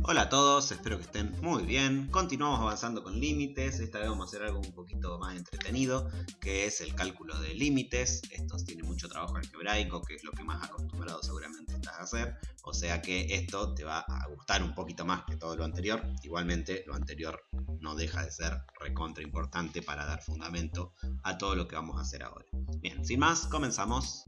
Hola a todos, espero que estén muy bien. Continuamos avanzando con límites. Esta vez vamos a hacer algo un poquito más entretenido, que es el cálculo de límites. Esto tiene mucho trabajo algebraico, que es lo que más acostumbrado seguramente estás a hacer. O sea que esto te va a gustar un poquito más que todo lo anterior. Igualmente, lo anterior no deja de ser recontra importante para dar fundamento a todo lo que vamos a hacer ahora. Bien, sin más, comenzamos.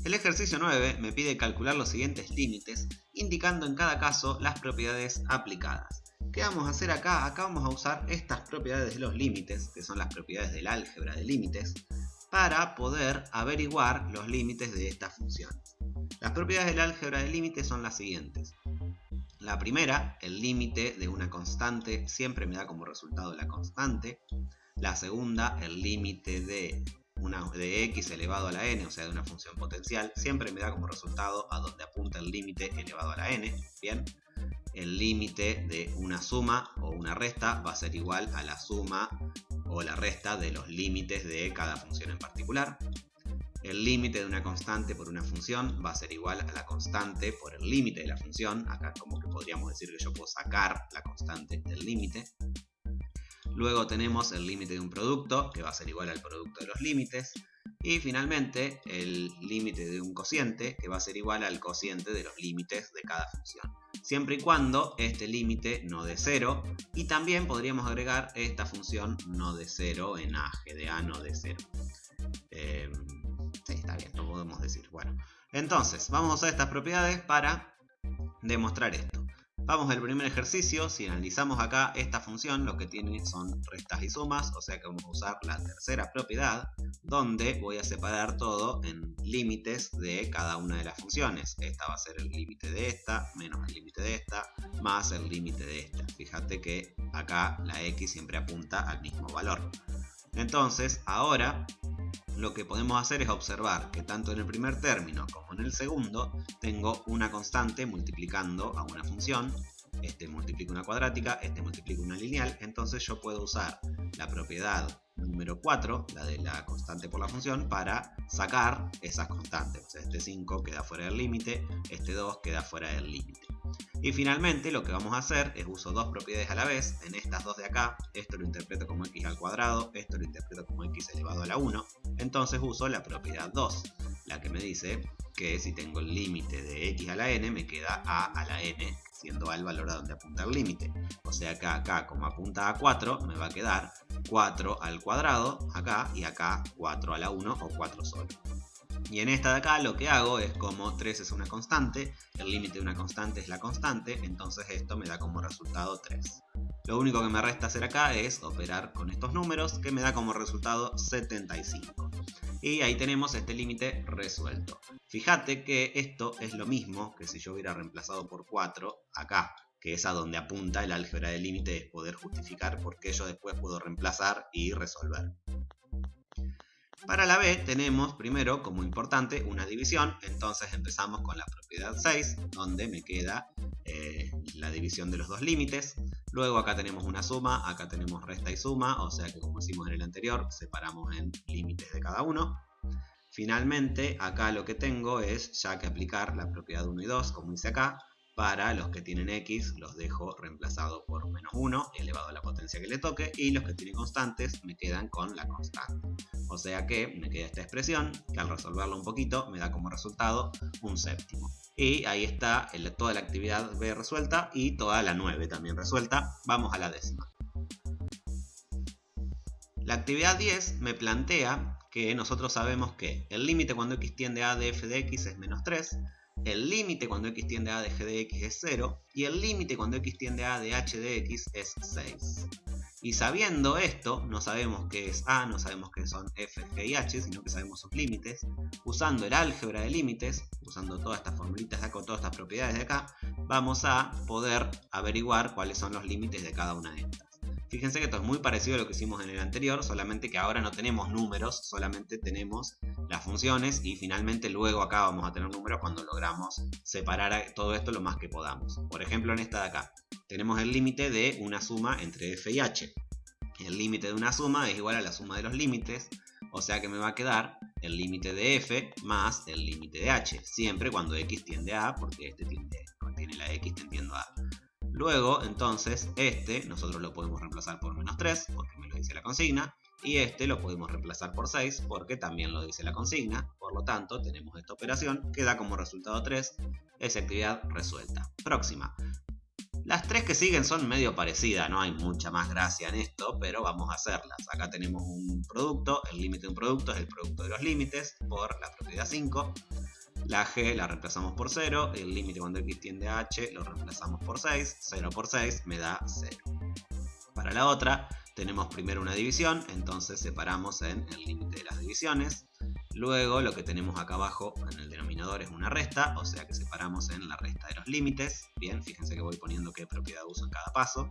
El ejercicio 9 me pide calcular los siguientes límites, indicando en cada caso las propiedades aplicadas. ¿Qué vamos a hacer acá? Acá vamos a usar estas propiedades de los límites, que son las propiedades del álgebra de límites, para poder averiguar los límites de estas funciones. Las propiedades del álgebra de límites son las siguientes. La primera, el límite de una constante siempre me da como resultado la constante. La segunda, el límite de x elevado a la n, o sea de una función potencial, siempre me da como resultado a donde apunta el límite elevado a la n. Bien, el límite de una suma o una resta va a ser igual a la suma o la resta de los límites de cada función en particular. El límite de una constante por una función va a ser igual a la constante por el límite de la función. Acá como que podríamos decir que yo puedo sacar la constante del límite. Luego tenemos el límite de un producto, que va a ser igual al producto de los límites. Y finalmente el límite de un cociente, que va a ser igual al cociente de los límites de cada función. Siempre y cuando este límite no dé 0. Y también podríamos agregar esta función no dé 0 en a, g de a no dé 0. Sí, está bien, lo podemos decir. Bueno, entonces vamos a usar estas propiedades para demostrar esto. Vamos al primer ejercicio. Si analizamos acá esta función, lo que tiene son restas y sumas, o sea que vamos a usar la tercera propiedad, donde voy a separar todo en límites de cada una de las funciones. Esta va a ser el límite de esta, menos el límite de esta, más el límite de esta. Fíjate que acá la x siempre apunta al mismo valor. Entonces, ahora lo que podemos hacer es observar que tanto en el primer término como en el segundo tengo una constante multiplicando a una función. Este multiplica una cuadrática, este multiplica una lineal. Entonces yo puedo usar la propiedad número 4, la de la constante por la función, para sacar esas constantes. O sea, este 5 queda fuera del límite, este 2 queda fuera del límite. Y finalmente lo que vamos a hacer es uso dos propiedades a la vez. En estas dos de acá, esto lo interpreto como x al cuadrado, esto lo interpreto como x elevado a la 1. Entonces uso la propiedad 2, la que me dice que si tengo el límite de x a la n, me queda a la n, siendo a el valor a donde apunta el límite. O sea que acá, como apunta a 4, me va a quedar 4 al cuadrado acá, y acá 4 a la 1 o 4 solo. Y en esta de acá lo que hago es, como 3 es una constante, el límite de una constante es la constante, entonces esto me da como resultado 3. Lo único que me resta hacer acá es operar con estos números, que me da como resultado 75. Y ahí tenemos este límite resuelto. Fíjate que esto es lo mismo que si yo hubiera reemplazado por 4 acá, que es a donde apunta el álgebra de límite, es poder justificar por qué yo después puedo reemplazar y resolver. Para la b tenemos primero como importante una división, entonces empezamos con la propiedad 6, donde me queda la división de los dos límites. Luego acá tenemos una suma, acá tenemos resta y suma, o sea que como hicimos en el anterior, separamos en límites de cada uno. Finalmente acá lo que tengo es ya que aplicar la propiedad 1 y 2, como hice acá. Para los que tienen x los dejo reemplazado por menos 1 elevado a la potencia que le toque, y los que tienen constantes me quedan con la constante. O sea que me queda esta expresión que al resolverla un poquito me da como resultado un séptimo. Y ahí está toda la actividad b resuelta y toda la 9 también resuelta. Vamos a la décima. La actividad 10 me plantea que nosotros sabemos que el límite cuando x tiende a de f de x es menos 3, el límite cuando x tiende a de g de x es 0 y el límite cuando x tiende a de h de x es 6. Y sabiendo esto, no sabemos qué es a, no sabemos qué son f, g y h, sino que sabemos sus límites. Usando el álgebra de límites, usando todas estas formulitas de acá, todas estas propiedades de acá, vamos a poder averiguar cuáles son los límites de cada una de estas. Fíjense que esto es muy parecido a lo que hicimos en el anterior, solamente que ahora no tenemos números, solamente tenemos las funciones, y finalmente luego acá vamos a tener números cuando logramos separar todo esto lo más que podamos. Por ejemplo, en esta de acá tenemos el límite de una suma entre f y h. El límite de una suma es igual a la suma de los límites. O sea que me va a quedar el límite de f más el límite de h, siempre cuando x tiende a a, porque este tiene la x tendiendo a a. Luego, entonces, nosotros lo podemos reemplazar por menos 3, porque me lo dice la consigna, y lo podemos reemplazar por 6, porque también lo dice la consigna. Por lo tanto, tenemos esta operación que da como resultado 3, esa actividad resuelta. Próxima. Las tres que siguen son medio parecidas, no hay mucha más gracia en esto, pero vamos a hacerlas. Acá tenemos un producto, el límite de un producto es el producto de los límites por la propiedad 5. La g la reemplazamos por 0, el límite cuando x tiende a h lo reemplazamos por 6, 0 por 6 me da 0. Para la otra tenemos primero una división, entonces separamos en el límite de las divisiones. Luego lo que tenemos acá abajo en el denominador es una resta, o sea que separamos en la resta de los límites. Bien, fíjense que voy poniendo qué propiedad uso en cada paso.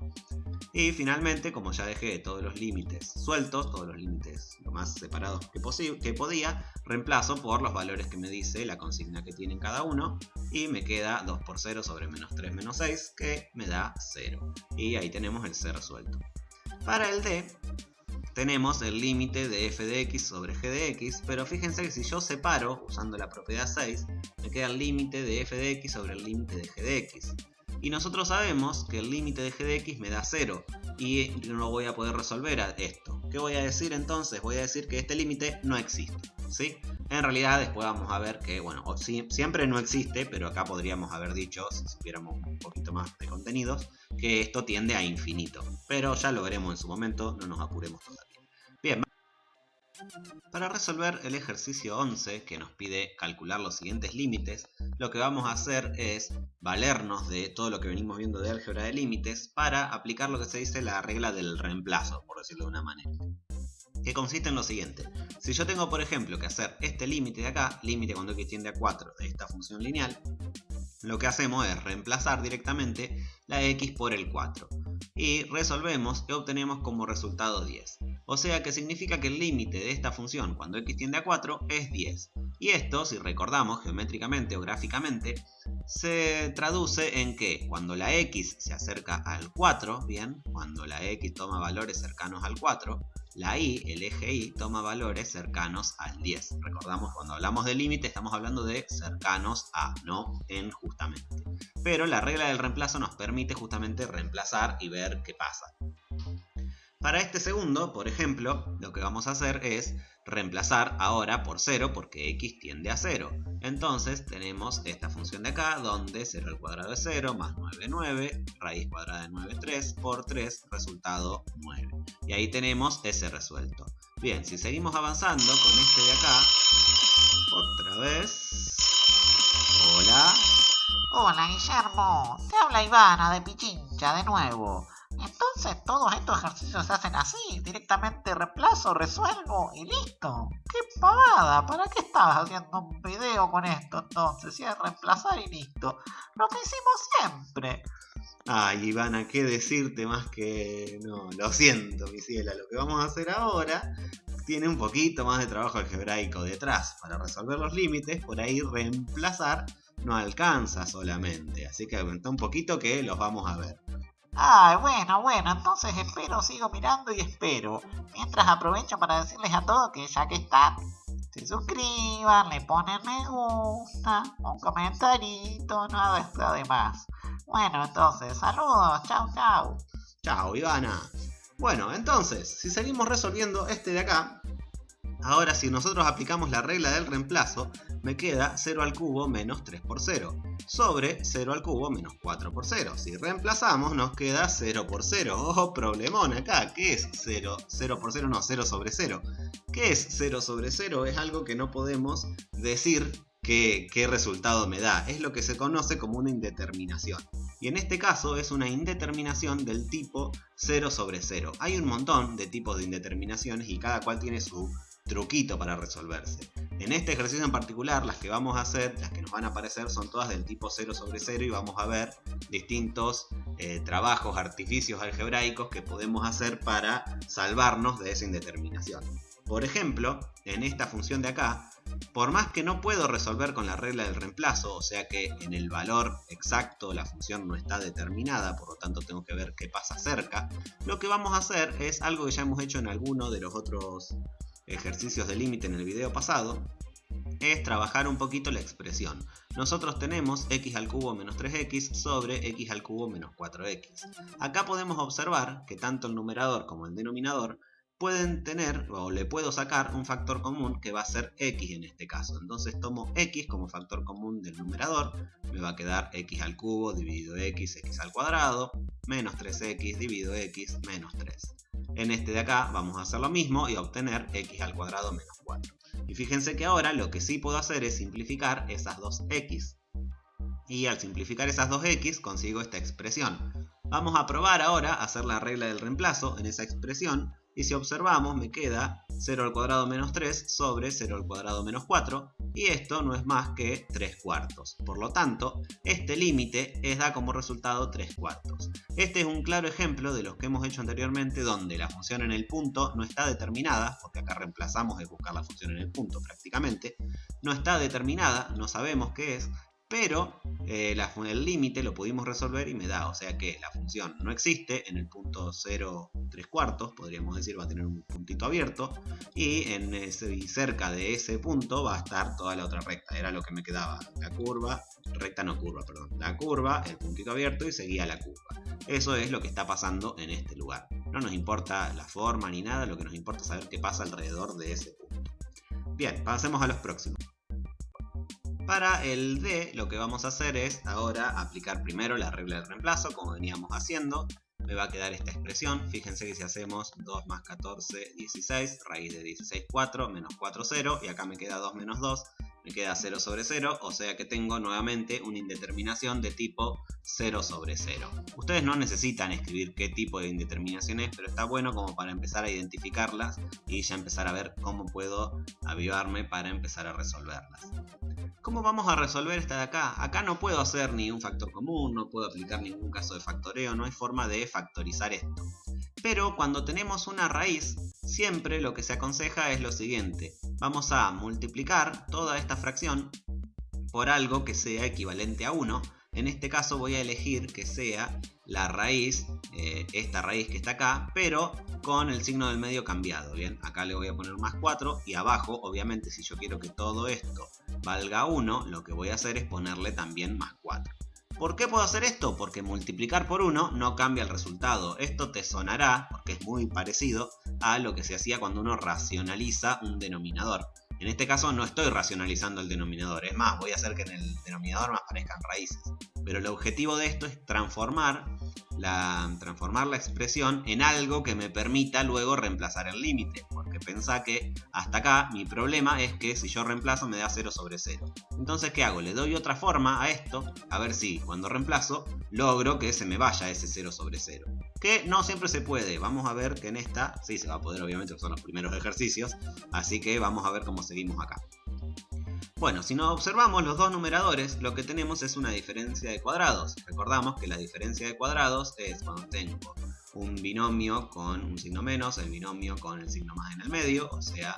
Y finalmente, como ya dejé todos los límites sueltos, todos los límites lo más separados que podía, reemplazo por los valores que me dice la consigna que tienen cada uno. Y me queda 2 por 0 sobre menos 3 menos 6, que me da 0. Y ahí tenemos el c resuelto. Para el d, tenemos el límite de f de x sobre g de x, pero fíjense que si yo separo, usando la propiedad 6, me queda el límite de f de x sobre el límite de g de x. Y nosotros sabemos que el límite de g de x me da 0, y no voy a poder resolver esto. ¿Qué voy a decir entonces? Voy a decir que este límite no existe, ¿sí? En realidad después vamos a ver que, bueno, siempre no existe, pero acá podríamos haber dicho, si supiéramos un poquito más de contenidos, que esto tiende a infinito. Pero ya lo veremos en su momento, no nos apuremos todavía. Bien, para resolver el ejercicio 11, que nos pide calcular los siguientes límites, lo que vamos a hacer es valernos de todo lo que venimos viendo de álgebra de límites para aplicar lo que se dice la regla del reemplazo, por decirlo de una manera. Que consiste en lo siguiente. Si yo tengo, por ejemplo, que hacer este límite de acá, límite cuando x tiende a 4 de esta función lineal, lo que hacemos es reemplazar directamente la x por el 4. Y resolvemos y obtenemos como resultado 10. O sea que significa que el límite de esta función cuando x tiende a 4 es 10. Y esto, si recordamos geométricamente o gráficamente, se traduce en que cuando la x se acerca al 4, bien, cuando la x toma valores cercanos al 4, la y, el eje y, toma valores cercanos al 10. Recordamos, cuando hablamos de límite estamos hablando de cercanos a, no en justamente. Pero la regla del reemplazo nos permite justamente reemplazar y ver qué pasa. Para este segundo, por ejemplo, lo que vamos a hacer es reemplazar ahora por 0 porque x tiende a 0. Entonces tenemos esta función de acá donde 0 al cuadrado es 0 más 9, 9, raíz cuadrada de 9, 3 por 3, resultado 9. Y ahí tenemos ese resuelto. Bien, si seguimos avanzando con este de acá, otra vez. Hola. Hola Guillermo, te habla Ivana de Pichincha de nuevo. Entonces todos estos ejercicios se hacen así, directamente reemplazo, resuelvo y listo. ¡Qué pavada! ¿Para qué estabas haciendo un video con esto entonces? Si es reemplazar y listo. Lo que hicimos siempre. Ay, Ivana, ¿qué decirte más que...? No, lo siento, mi ciela. Lo que vamos a hacer ahora tiene un poquito más de trabajo algebraico detrás. Para resolver los límites, por ahí reemplazar no alcanza solamente. Así que aguanta un poquito que los vamos a ver. Ay, bueno, entonces sigo mirando y espero. Mientras aprovecho para decirles a todos que ya que están, se suscriban, le ponen me gusta, un comentarito, nada está de más. Bueno, entonces, saludos, chau, chau. Chao, Ivana. Bueno, entonces, si seguimos resolviendo este de acá, ahora si nosotros aplicamos la regla del reemplazo, me queda 0 al cubo menos 3 por 0, sobre 0 al cubo menos 4 por 0. Si reemplazamos nos queda 0 por 0. ¡Oh, problemón acá! ¿Qué es 0? 0 por 0 no, 0 sobre 0. ¿Qué es 0 sobre 0? Es algo que no podemos decir qué resultado me da. Es lo que se conoce como una indeterminación. Y en este caso es una indeterminación del tipo 0 sobre 0. Hay un montón de tipos de indeterminaciones y cada cual tiene su truquito para resolverse. En este ejercicio en particular, las que vamos a hacer, las que nos van a aparecer, son todas del tipo 0 sobre 0 y vamos a ver distintos trabajos, artificios algebraicos que podemos hacer para salvarnos de esa indeterminación. Por ejemplo, en esta función de acá, por más que no puedo resolver con la regla del reemplazo, o sea que en el valor exacto la función no está determinada, por lo tanto tengo que ver qué pasa cerca, lo que vamos a hacer es algo que ya hemos hecho en alguno de los otros ejercicios de límite en el video pasado, es trabajar un poquito la expresión. Nosotros tenemos x al cubo menos 3x sobre x al cubo menos 4x. Acá podemos observar que tanto el numerador como el denominador pueden tener, o le puedo sacar un factor común que va a ser x en este caso. Entonces tomo x como factor común del numerador, me va a quedar x al cubo dividido x al cuadrado, menos 3x dividido x menos 3. En este de acá vamos a hacer lo mismo y obtener x al cuadrado menos 4. Y fíjense que ahora lo que sí puedo hacer es simplificar esas dos x. Y al simplificar esas dos x consigo esta expresión. Vamos a probar ahora a hacer la regla del reemplazo en esa expresión. Y si observamos me queda 0 al cuadrado menos 3 sobre 0 al cuadrado menos 4. Y esto no es más que 3 cuartos. Por lo tanto, este límite da como resultado 3 cuartos. Este es un claro ejemplo de los que hemos hecho anteriormente, donde la función en el punto no está determinada, porque acá reemplazamos es buscar la función en el punto prácticamente. No está determinada, no sabemos qué es, pero el límite lo pudimos resolver y me da, o sea que la función no existe en el punto 0, 3 cuartos, podríamos decir, va a tener un puntito abierto, y cerca de ese punto va a estar toda la otra recta, era lo que me quedaba, la curva, recta no curva, perdón, la curva, el puntito abierto y seguía la curva. Eso es lo que está pasando en este lugar. No nos importa la forma ni nada, lo que nos importa es saber qué pasa alrededor de ese punto. Bien, pasemos a los próximos. Para el D lo que vamos a hacer es ahora aplicar primero la regla del reemplazo como veníamos haciendo. Me va a quedar esta expresión, fíjense que si hacemos 2 más 14, 16, raíz de 16, 4, menos 4, 0, y acá me queda 2 menos 2, me queda 0 sobre 0, o sea que tengo nuevamente una indeterminación de tipo 0 sobre 0. Ustedes no necesitan escribir qué tipo de indeterminación es, pero está bueno como para empezar a identificarlas y ya empezar a ver cómo puedo avivarme para empezar a resolverlas. ¿Cómo vamos a resolver esta de acá? Acá no puedo hacer ni un factor común, no puedo aplicar ningún caso de factoreo, no hay forma de factorizar esto. Pero cuando tenemos una raíz, siempre lo que se aconseja es lo siguiente. Vamos a multiplicar toda esta fracción por algo que sea equivalente a 1. En este caso voy a elegir que sea la raíz, esta raíz que está acá, pero con el signo del medio cambiado. Bien, acá le voy a poner más 4 y abajo, obviamente, si yo quiero que todo esto valga 1, lo que voy a hacer es ponerle también más 4. ¿Por qué puedo hacer esto? Porque multiplicar por 1 no cambia el resultado. Esto te sonará, porque es muy parecido a lo que se hacía cuando uno racionaliza un denominador. En este caso no estoy racionalizando el denominador, es más, voy a hacer que en el denominador me aparezcan raíces. Pero el objetivo de esto es transformar la expresión en algo que me permita luego reemplazar el límite. Porque pensá que hasta acá mi problema es que si yo reemplazo me da 0 sobre 0. Entonces, ¿qué hago? Le doy otra forma a esto, a ver si cuando reemplazo logro que se me vaya ese 0 sobre 0. Que no siempre se puede. Vamos a ver que en esta sí se va a poder, obviamente, porque son los primeros ejercicios. Así que vamos a ver cómo seguimos acá. Bueno, si nos observamos los dos numeradores, lo que tenemos es una diferencia de cuadrados. Recordamos que la diferencia de cuadrados es cuando tengo un binomio con un signo menos, el binomio con el signo más en el medio, o sea,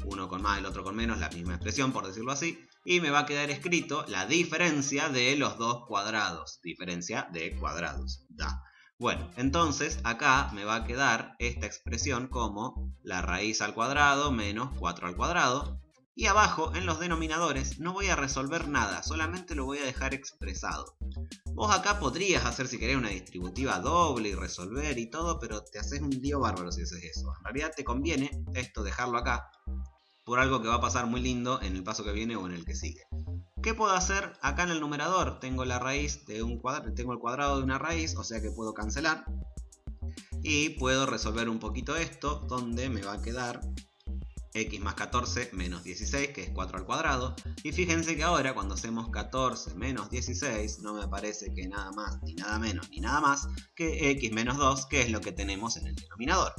uno con más, el otro con menos, la misma expresión, por decirlo así. Y me va a quedar escrito la diferencia de los dos cuadrados. Diferencia de cuadrados. Da. Bueno, entonces acá me va a quedar esta expresión como la raíz al cuadrado menos 4 al cuadrado. Y abajo, en los denominadores, no voy a resolver nada, solamente lo voy a dejar expresado. Vos acá podrías hacer, si querés, una distributiva doble y resolver y todo, pero te haces un lío bárbaro si haces eso. En realidad te conviene esto dejarlo acá, por algo que va a pasar muy lindo en el paso que viene o en el que sigue. ¿Qué puedo hacer? Acá en el numerador tengo la raíz de un cuadrado, tengo el cuadrado de una raíz, o sea que puedo cancelar. Y puedo resolver un poquito esto, donde me va a quedar x más 14 menos 16, que es 4 al cuadrado. Y fíjense que ahora cuando hacemos 14 menos 16, no me parece que nada más, ni nada menos, ni nada más que x menos 2, que es lo que tenemos en el denominador.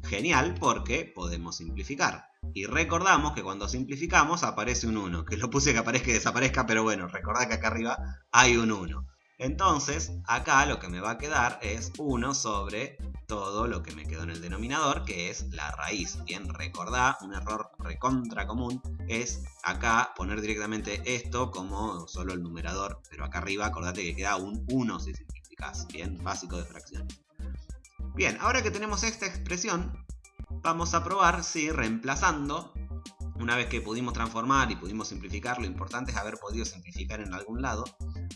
Genial, porque podemos simplificar. Y recordamos que cuando simplificamos aparece un 1, que lo puse que aparezca y desaparezca, pero bueno, recordad que acá arriba hay un 1. Entonces, acá lo que me va a quedar es 1 sobre todo lo que me quedó en el denominador, que es la raíz. Bien, recordá, un error recontra común es acá poner directamente esto como solo el numerador, pero acá arriba acordate que queda un 1 si simplificás. Bien, básico de fracciones. Bien, ahora que tenemos esta expresión, Vamos a probar si reemplazando, una vez que pudimos transformar y pudimos simplificar, lo importante es haber podido simplificar en algún lado.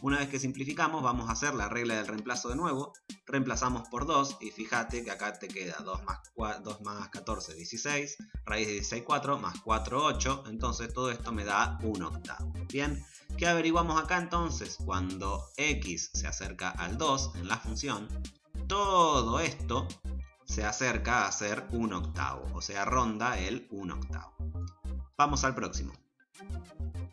Una vez que simplificamos, vamos a hacer la regla del reemplazo de nuevo. Reemplazamos por 2 y fíjate que acá te queda 2 más 14, 16, raíz de 16, 4, más 4, 8. Entonces todo esto me da 1/8. Bien, ¿qué averiguamos acá entonces? Cuando x se acerca al 2 en la función, todo esto se acerca a ser 1/8, o sea, ronda el 1/8. Vamos al próximo.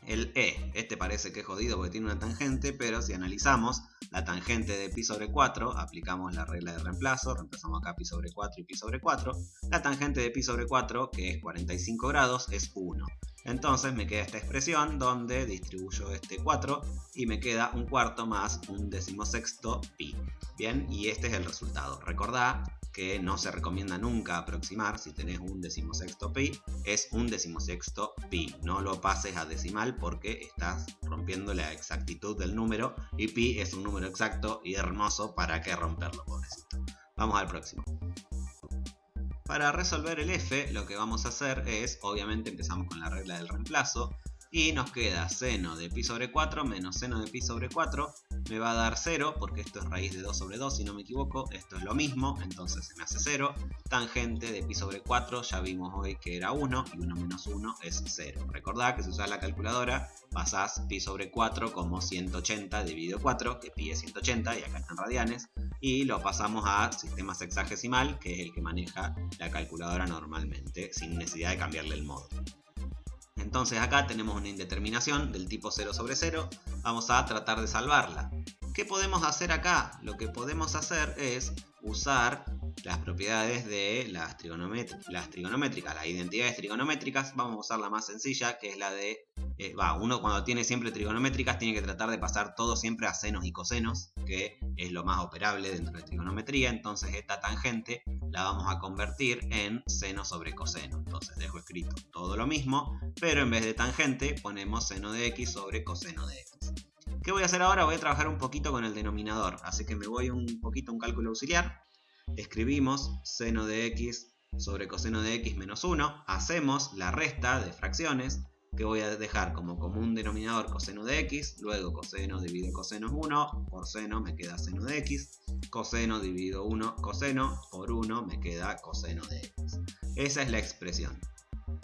El e, este parece que es jodido porque tiene una tangente, pero si analizamos la tangente de pi sobre 4, aplicamos la regla de reemplazo, reemplazamos acá pi sobre 4 y pi sobre 4, la tangente de pi sobre 4, que es 45 grados, es 1. Entonces me queda esta expresión donde distribuyo este 4 y me queda 1/4 más 1/16 pi. Bien, y este es el resultado. Recordá que no se recomienda nunca aproximar. Si tenés 1/16 pi, es 1/16 pi. No lo pases a decimal porque estás rompiendo la exactitud del número y pi es un número exacto y hermoso, ¿para qué romperlo, pobrecito? Vamos al próximo. Para resolver el f, lo que vamos a hacer es, obviamente empezamos con la regla del reemplazo, y nos queda seno de pi sobre 4 menos seno de pi sobre 4, me va a dar 0, porque esto es raíz de 2 sobre 2, si no me equivoco, esto es lo mismo, entonces se me hace 0, tangente de pi sobre 4, ya vimos hoy que era 1, y 1 menos 1 es 0. Recordá que si usás la calculadora, pasás pi sobre 4 como 180 dividido 4, que pi es 180, y acá están radianes, y lo pasamos a sistema sexagesimal, que es el que maneja la calculadora normalmente, sin necesidad de cambiarle el modo. Entonces acá tenemos una indeterminación del tipo 0 sobre 0, vamos a tratar de salvarla. ¿Qué podemos hacer acá? Lo que podemos hacer es usar las propiedades de las trigonométricas, las identidades trigonométricas. Vamos a usar la más sencilla, que es la de... uno cuando tiene siempre trigonométricas tiene que tratar de pasar todo siempre a senos y cosenos, que es lo más operable dentro de trigonometría. Entonces esta tangente la vamos a convertir en seno sobre coseno. Entonces dejo escrito todo lo mismo, pero en vez de tangente ponemos seno de x sobre coseno de x. ¿Qué voy a hacer ahora? Voy a trabajar un poquito con el denominador, así que me voy un poquito a un cálculo auxiliar. Escribimos seno de x sobre coseno de x menos 1, hacemos la resta de fracciones, que voy a dejar como común denominador coseno de x, luego coseno dividido coseno es 1, por seno me queda seno de x, coseno dividido 1 coseno, por 1 me queda coseno de x. Esa es la expresión.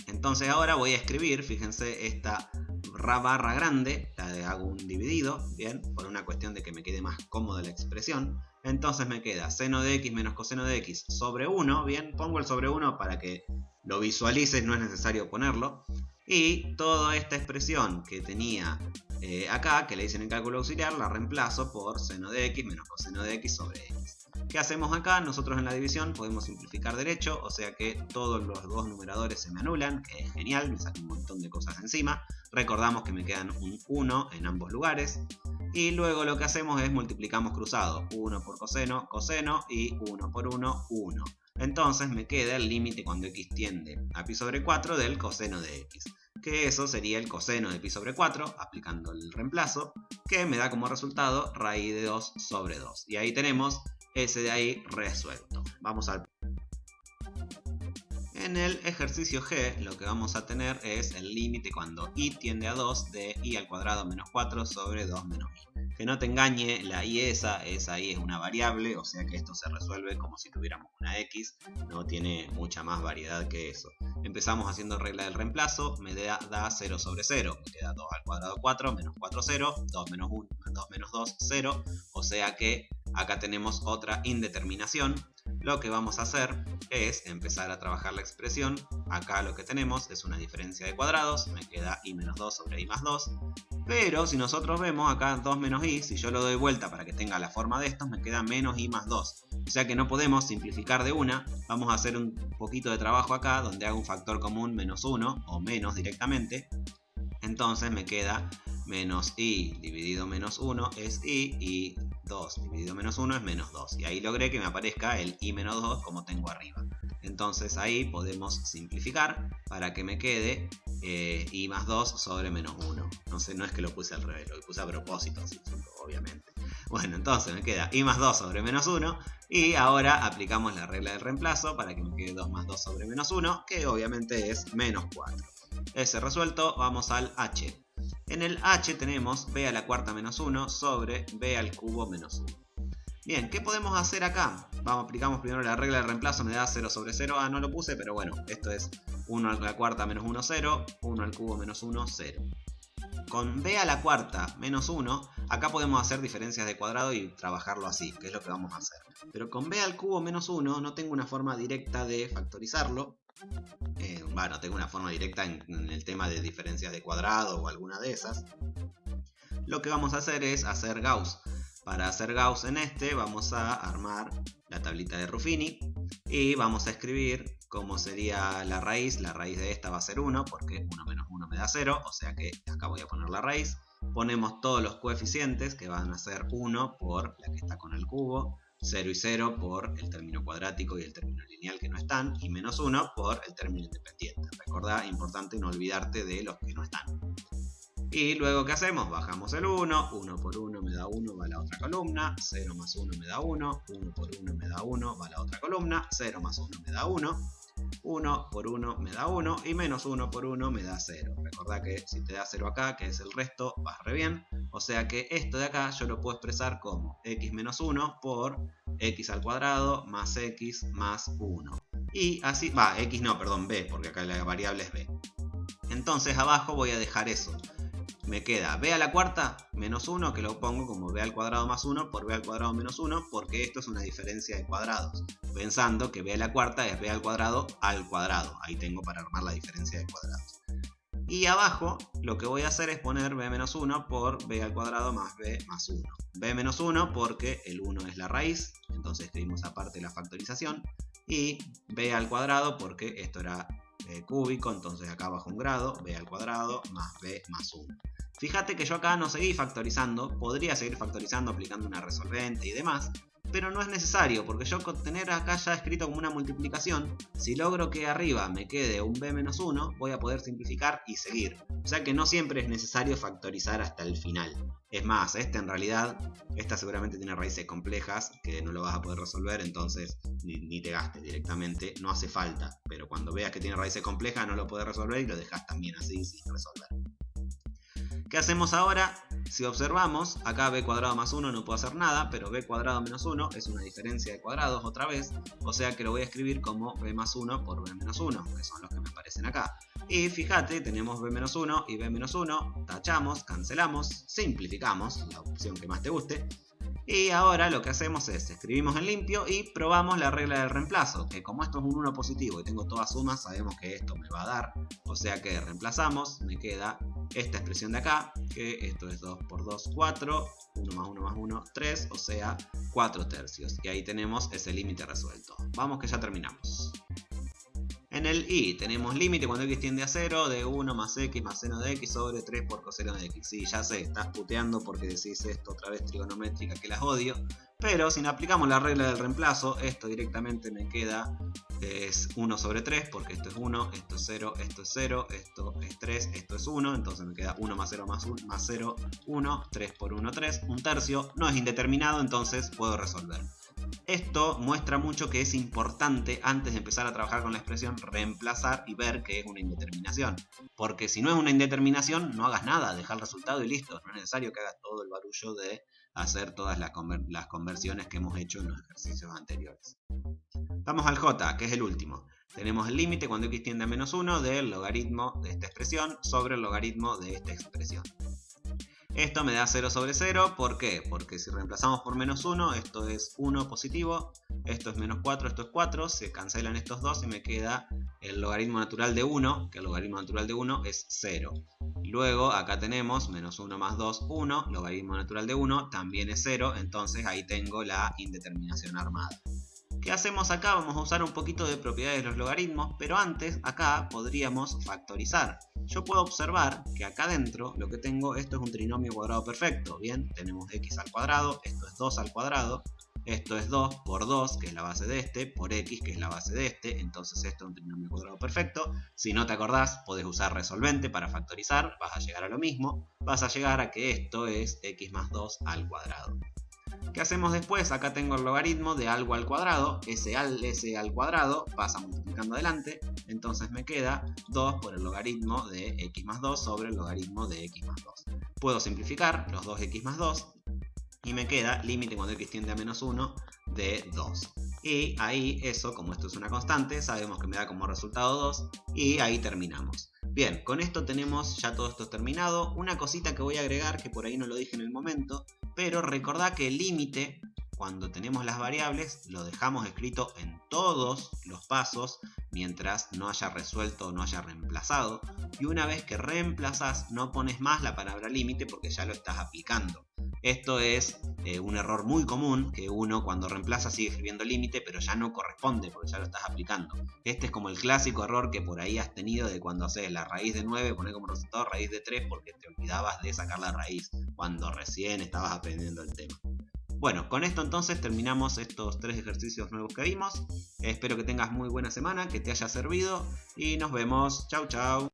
Entonces ahora voy a escribir, fíjense, esta barra grande, hago un dividido, bien, por una cuestión de que me quede más cómoda la expresión. Entonces me queda seno de x menos coseno de x sobre 1, bien, pongo el sobre 1 para que lo visualices, no es necesario ponerlo. Y toda esta expresión que tenía acá, que le hice en el cálculo auxiliar, la reemplazo por seno de x menos coseno de x sobre x. ¿Qué hacemos acá? Nosotros en la división podemos simplificar derecho, o sea que todos los dos numeradores se me anulan, que es genial, me saco un montón de cosas encima. Recordamos que me quedan un 1 en ambos lugares. Y luego lo que hacemos es multiplicamos cruzado, 1 por coseno, coseno, y 1 por 1, 1. Entonces me queda el límite cuando x tiende a pi sobre 4 del coseno de x, que eso sería el coseno de pi sobre 4, aplicando el reemplazo, que me da como resultado raíz de 2 sobre 2. Y ahí tenemos ese de ahí resuelto. Vamos al... En el ejercicio G lo que vamos a tener es el límite cuando y tiende a 2 de y al cuadrado menos 4 sobre 2 menos y. Que no te engañe, la y esa y es una variable, o sea que esto se resuelve como si tuviéramos una x, no tiene mucha más variedad que eso. Empezamos haciendo regla del reemplazo, me da 0 sobre 0, me queda 2 al cuadrado 4, menos 4 0, 2 menos 1, 2 menos 2, 0, o sea que acá tenemos otra indeterminación. Lo que vamos a hacer es empezar a trabajar la expresión. Acá lo que tenemos es una diferencia de cuadrados, me queda y menos 2 sobre y más 2. Pero si nosotros vemos acá 2 menos y, si yo lo doy vuelta para que tenga la forma de estos, me queda menos y más 2. O sea que no podemos simplificar de una. Vamos a hacer un poquito de trabajo acá, donde hago un factor común menos 1, o menos directamente. Entonces me queda menos y dividido menos 1 es y 2 dividido menos 1 es menos 2. Y ahí logré que me aparezca el y menos 2 como tengo arriba. Entonces ahí podemos simplificar para que me quede y más 2 sobre menos 1. No sé, no es que lo puse al revés, lo puse a propósito, obviamente. Bueno, entonces me queda y más 2 sobre menos 1. Y ahora aplicamos la regla del reemplazo para que me quede 2 más 2 sobre menos 1, que obviamente es menos 4. Ese resuelto, vamos al h. En el h tenemos b a la cuarta menos 1 sobre b al cubo menos 1. Bien, ¿qué podemos hacer acá? Aplicamos primero la regla del reemplazo, me da 0 sobre 0. Ah, no lo puse, pero bueno, esto es 1 a la cuarta menos 1, 0. 1 al cubo menos 1, 0. Con b a la cuarta menos 1, acá podemos hacer diferencias de cuadrado y trabajarlo así, que es lo que vamos a hacer. Pero con b al cubo menos 1 no tengo una forma directa de factorizarlo. No tengo una forma directa en el tema de diferencias de cuadrado o alguna de esas. Lo que vamos a hacer es hacer Gauss. Para hacer Gauss en este vamos a armar la tablita de Ruffini y vamos a escribir cómo sería la raíz. La raíz de esta va a ser 1 porque 1 menos 1 me da 0, o sea que acá voy a poner la raíz. Ponemos todos los coeficientes que van a ser 1 por la que está con el cubo, 0 y 0 por el término cuadrático y el término lineal que no están, y menos 1 por el término independiente. Recordá, importante no olvidarte de los que no están. Y luego, ¿qué hacemos? Bajamos el 1, 1 por 1 me da 1, va a la otra columna, 0 más 1 me da 1, 1 por 1 me da 1, va a la otra columna, 0 más 1 me da 1, 1 por 1 me da 1 y menos 1 por 1 me da 0. Recordá que si te da 0 acá, que es el resto, vas re bien. O sea que esto de acá yo lo puedo expresar como x menos 1 por x al cuadrado más x más 1. Y así, x no, perdón, b, porque acá la variable es b. Entonces abajo voy a dejar eso. Me queda b a la cuarta menos 1, que lo pongo como b al cuadrado más 1 por b al cuadrado menos 1, porque esto es una diferencia de cuadrados. Pensando que b a la cuarta es b al cuadrado. Ahí tengo para armar la diferencia de cuadrados. Y abajo lo que voy a hacer es poner b menos 1 por b al cuadrado más b más 1. b menos 1 porque el 1 es la raíz, entonces escribimos aparte la factorización. Y b al cuadrado porque esto era cúbico, entonces acá bajo un grado, b al cuadrado más b más 1. Fíjate que yo acá no seguí factorizando, podría seguir factorizando aplicando una resolvente y demás, pero no es necesario, porque yo con tener acá ya escrito como una multiplicación, si logro que arriba me quede un b menos 1, voy a poder simplificar y seguir. O sea que no siempre es necesario factorizar hasta el final. Es más, esta seguramente tiene raíces complejas que no lo vas a poder resolver, entonces ni te gastes directamente, no hace falta. Pero cuando veas que tiene raíces complejas no lo puedes resolver y lo dejas también así sin resolver. ¿Qué hacemos ahora? Si observamos, acá b cuadrado más 1 no puedo hacer nada, pero b cuadrado menos 1 es una diferencia de cuadrados otra vez, o sea que lo voy a escribir como b más 1 por b menos 1, que son los que me aparecen acá. Y fíjate, tenemos b menos 1 y b menos 1, tachamos, cancelamos, simplificamos, la opción que más te guste. Y ahora lo que hacemos es, escribimos en limpio y probamos la regla del reemplazo, que como esto es un 1 positivo y tengo todas sumas, sabemos que esto me va a dar, o sea que reemplazamos, me queda esta expresión de acá, que esto es 2 por 2, 4, 1 más 1 más 1, 3, o sea 4 tercios. Y ahí tenemos ese límite resuelto. Vamos que ya terminamos. En el y tenemos límite cuando x tiende a 0 de 1 más x más seno de x sobre 3 por coseno de x. Sí, ya sé, estás puteando porque decís esto otra vez trigonométrica que las odio. Pero si no aplicamos la regla del reemplazo, esto directamente me queda, es 1 sobre 3, porque esto es 1, esto es 0, esto es 0, esto es 3, esto es 1, entonces me queda 1 más 0 más 1, más 0, 1, 3 por 1, 3, un tercio, no es indeterminado, entonces puedo resolver. Esto muestra mucho que es importante, antes de empezar a trabajar con la expresión, reemplazar y ver que es una indeterminación. Porque si no es una indeterminación, no hagas nada, deja el resultado y listo. No es necesario que hagas todo el barullo de hacer todas las conversiones que hemos hecho en los ejercicios anteriores. Vamos al j, que es el último. Tenemos el límite cuando x tiende a menos 1 del logaritmo de esta expresión sobre el logaritmo de esta expresión. Esto me da 0 sobre 0, ¿por qué? Porque si reemplazamos por menos 1, esto es 1 positivo, esto es menos 4, esto es 4, se cancelan estos dos y me queda el logaritmo natural de 1, que el logaritmo natural de 1 es 0. Luego acá tenemos menos 1 más 2, 1, logaritmo natural de 1 también es 0, entonces ahí tengo la indeterminación armada. ¿Qué hacemos acá? Vamos a usar un poquito de propiedades de los logaritmos, pero antes acá podríamos factorizar. Yo puedo observar que acá adentro lo que tengo, esto es un trinomio cuadrado perfecto. Bien, tenemos x al cuadrado, esto es 2 al cuadrado, esto es 2 por 2, que es la base de este, por x, que es la base de este, entonces esto es un trinomio cuadrado perfecto. Si no te acordás, podés usar resolvente para factorizar, vas a llegar a lo mismo, vas a llegar a que esto es x más 2 al cuadrado. ¿Qué hacemos después? Acá tengo el logaritmo de algo al cuadrado. Ese al cuadrado pasa multiplicando adelante. Entonces me queda 2 por el logaritmo de x más 2 sobre el logaritmo de x más 2. Puedo simplificar los 2x más 2 y me queda límite cuando x tiende a menos 1 de 2. Y ahí eso, como esto es una constante, sabemos que me da como resultado 2 y ahí terminamos. Bien, con esto tenemos ya todo esto terminado. Una cosita que voy a agregar, que por ahí no lo dije en el momento, pero recordá que el límite, cuando tenemos las variables, lo dejamos escrito en todos los pasos mientras no haya resuelto o no haya reemplazado. Y una vez que reemplazás, no pones más la palabra límite porque ya lo estás aplicando. Esto es un error muy común, que uno cuando reemplaza sigue escribiendo límite, pero ya no corresponde porque ya lo estás aplicando. Este es como el clásico error que por ahí has tenido de cuando haces la raíz de 9, poner como resultado raíz de 3 porque te olvidabas de sacar la raíz cuando recién estabas aprendiendo el tema. Bueno, con esto entonces terminamos estos 3 ejercicios nuevos que vimos. Espero que tengas muy buena semana, que te haya servido y nos vemos. Chau, chau.